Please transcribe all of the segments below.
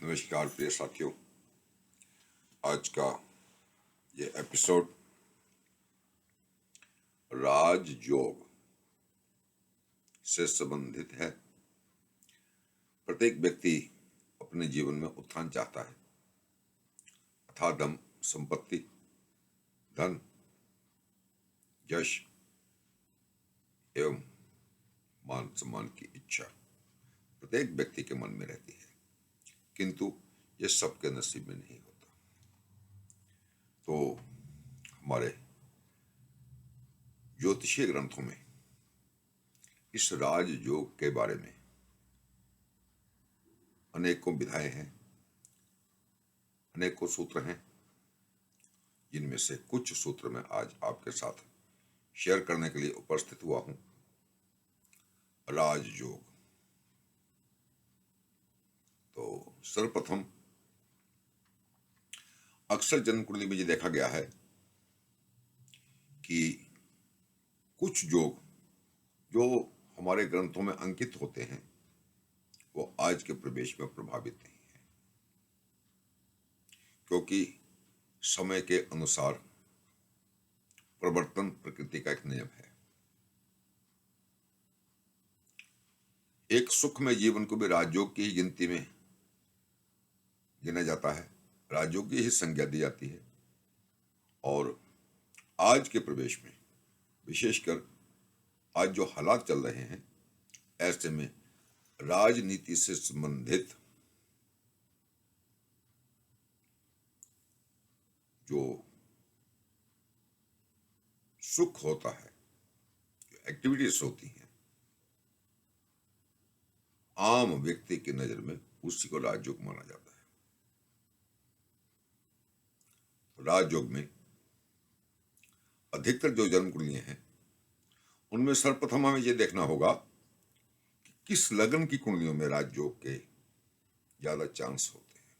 नमस्कार प्रिय साथियों। आज का ये एपिसोड राजयोग से संबंधित है। प्रत्येक व्यक्ति अपने जीवन में उत्थान चाहता है, अथाह धन संपत्ति, धन, यश एवं मान सम्मान की इच्छा प्रत्येक व्यक्ति के मन में रहती है, किंतु ये सबके नसीब में नहीं होता। तो हमारे ज्योतिषीय ग्रंथों में इस राजयोग के बारे में अनेकों विधाएं हैं, अनेकों सूत्र हैं, जिनमें से कुछ सूत्र मैं आज आपके साथ शेयर करने के लिए उपस्थित हुआ हूं। राजयोग। तो सर्वप्रथम अक्सर जन्म कुंडली में ये देखा गया है कि कुछ योग जो हमारे ग्रंथों में अंकित होते हैं वो आज के प्रवेश में प्रभावित नहीं है, क्योंकि समय के अनुसार परिवर्तन प्रकृति का एक नियम है। एक सुखमय जीवन को भी राजयोग की ही गिनती में गिना जाता है, राजयोग की ही संज्ञा दी जाती है। और आज के प्रवेश में विशेषकर आज जो हालात चल रहे हैं, ऐसे में राजनीति से संबंधित जो सुख होता है, जो एक्टिविटीज होती हैं, आम व्यक्ति की नजर में उसी को राजयोग माना जाता है। तो राजयोग में अधिकतर जो जन्म कुंडलियां हैं उनमें सर्वप्रथम हमें यह देखना होगा कि किस लग्न की कुंडलियों में राजयोग के ज्यादा चांस होते हैं,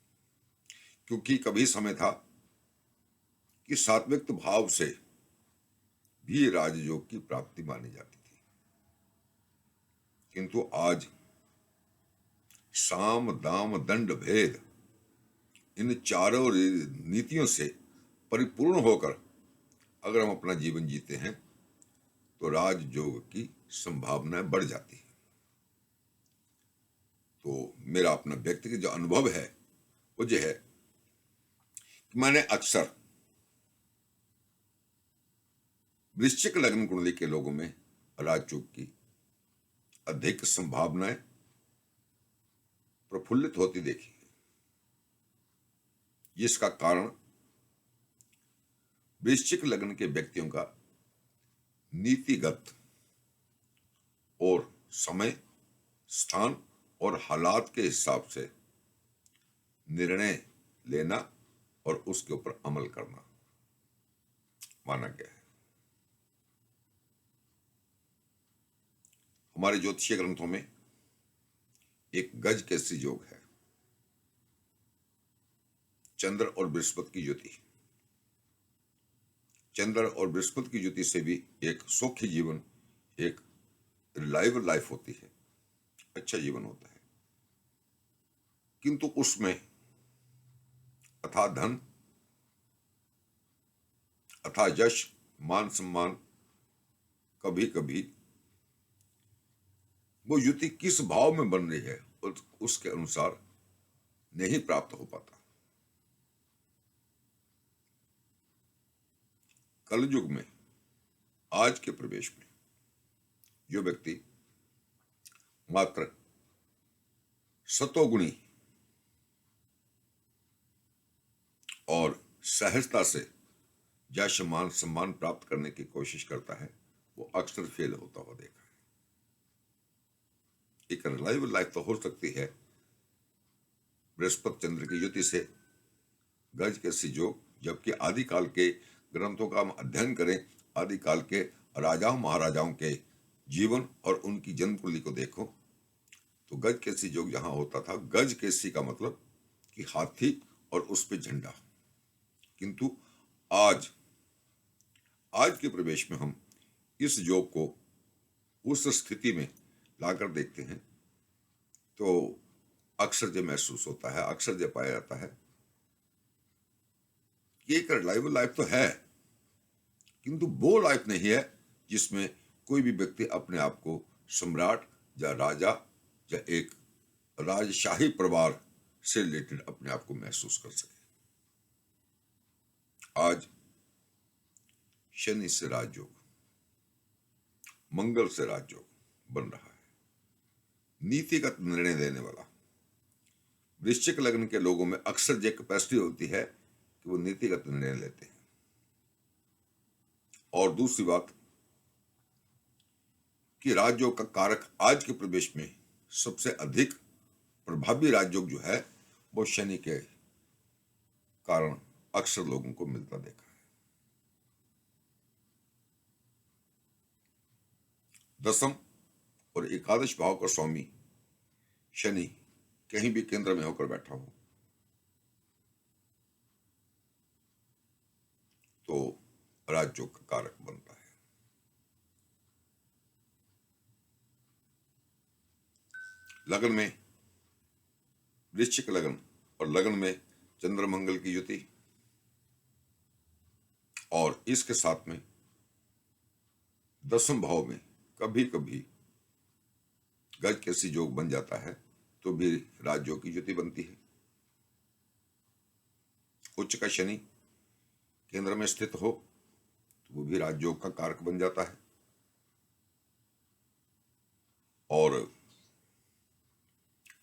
क्योंकि कभी समय था कि सात्विक भाव से भी राजयोग की प्राप्ति मानी जाती थी, किंतु आज साम दाम दंड भेद इन चारों नीतियों से परिपूर्ण होकर अगर हम अपना जीवन जीते हैं तो राजयोग की संभावनाएं बढ़ जाती है। तो मेरा अपना व्यक्तिगत जो अनुभव है वो ये है कि मैंने अक्सर वृश्चिक लग्न कुंडली के लोगों में राजयोग की अधिक संभावनाएं प्रफुल्लित होती देखी है, जिसका कारण वृश्चिक लग्न के व्यक्तियों का नीतिगत और समय, स्थान और हालात के हिसाब से निर्णय लेना और उसके ऊपर अमल करना माना गया है। हमारे ज्योतिषीय ग्रंथों में एक गज कैसी योग है, चंद्र और बृहस्पति की युति। चंद्र और बृहस्पति की युति से भी एक सौख्य जीवन, एक रिलायबल लाइफ होती है, अच्छा जीवन होता है, किंतु उसमें अथाह धन, अथाह यश, मान सम्मान कभी कभी वो युति किस भाव में बन रही है उसके अनुसार नहीं प्राप्त हो पाता। कलयुग में आज के प्रवेश में जो व्यक्ति मात्र सतोगुणी और सहजता से यश मान सम्मान प्राप्त करने की कोशिश करता है वो अक्सर फेल होता हुआ देखा है। एक रिलायबल लाइफ तो हो सकती है बृहस्पति चंद्र की युति से गज के संयोग, जबकि आदिकाल के ग्रंथों का हम अध्ययन करें, आदिकाल के राजाओं महाराजाओं के जीवन और उनकी जन्म कुंडली को देखो तो गज केसी योग जहां होता था, गज केसी का मतलब कि हाथी और उस पे झंडा, किंतु आज के प्रवेश में हम इस योग को उस स्थिति में लाकर देखते हैं तो अक्सर जो महसूस होता है, अक्सर जो पाया जाता है कि एक रिलायबल लाइफ तो है, किंतु वो लाइफ नहीं है जिसमें कोई भी व्यक्ति अपने आप को सम्राट या राजा या एक राजशाही परिवार से रिलेटेड अपने आप को महसूस कर सके। आज शनि से राजयोग, मंगल से राजयोग बन रहा है। नीतिगत निर्णय देने वाला वृश्चिक लग्न के लोगों में अक्सर जो कैपेसिटी होती है कि वो नीतिगत निर्णय लेते हैं। और दूसरी बात कि राजयोग का कारक आज के प्रदेश में सबसे अधिक प्रभावी राजयोग जो है वो शनि के कारण अक्सर लोगों को मिलता देखा है। दसम और एकादश भाव का स्वामी शनि कहीं भी केंद्र में होकर बैठा हो तो राजयोग का कारक बनता है। लगन में वृश्चिक लगन और लगन में चंद्र मंगल की युति और इसके साथ में दसम भाव में कभी कभी गज कैसी योग बन जाता है तो भी राजयोग की युति बनती है। उच्च का शनि केंद्र में स्थित हो तो वो भी राजयोग का कारक बन जाता है। और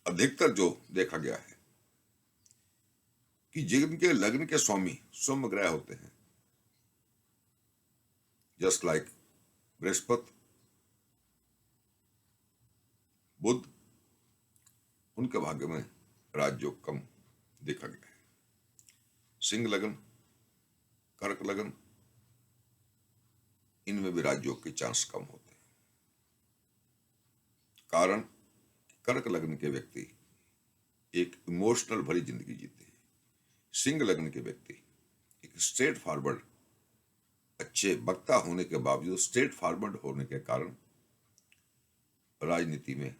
अधिकतर जो देखा गया है कि जिनके लग्न के स्वामी सौम्य ग्रह होते हैं, जस्ट लाइक बृहस्पति, बुध, उनके भाग्य में राजयोग कम देखा गया है। सिंह लगन, कर्क लगन, इनमें भी राजयोग के चांस कम होते हैं। कारण कर्क लग्न के व्यक्ति एक इमोशनल भरी जिंदगी जीते हैं। सिंह लग्न के व्यक्ति एक स्ट्रेट फॉरवर्ड अच्छे वक्ता होने के बावजूद स्ट्रेट फॉरवर्ड होने के कारण राजनीति में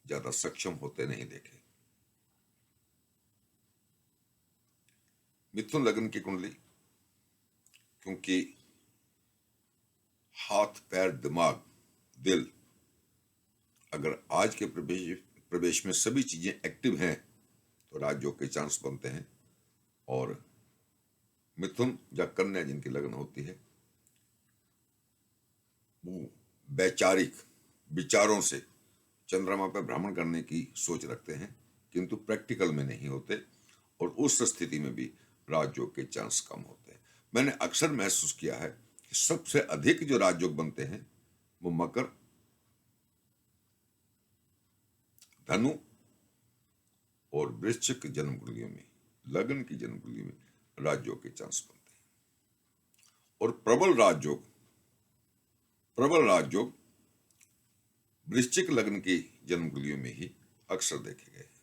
ज्यादा सक्षम होते नहीं देखे। मिथुन लग्न की कुंडली, क्योंकि हाथ, पैर, दिमाग, दिल, अगर आज के प्रवेश में सभी चीजें एक्टिव हैं तो राजयोग के चांस बनते हैं। और मिथुन या कन्या जिनकी लगन होती है वो वैचारिक विचारों से चंद्रमा पर भ्रमण करने की सोच रखते हैं, किंतु प्रैक्टिकल में नहीं होते और उस स्थिति में भी राजयोग के चांस कम होते हैं। मैंने अक्सर महसूस किया है कि सबसे अधिक जो राजयोग बनते हैं वो मकर, धनु और वृश्चिक जन्म कुंडलियों में, लगन की जन्म कुंडली में राजयोग के चांस बनते हैं। और प्रबल राजयोग वृश्चिक लग्न की जन्म कुंडलियों में ही अक्सर देखे गए हैं।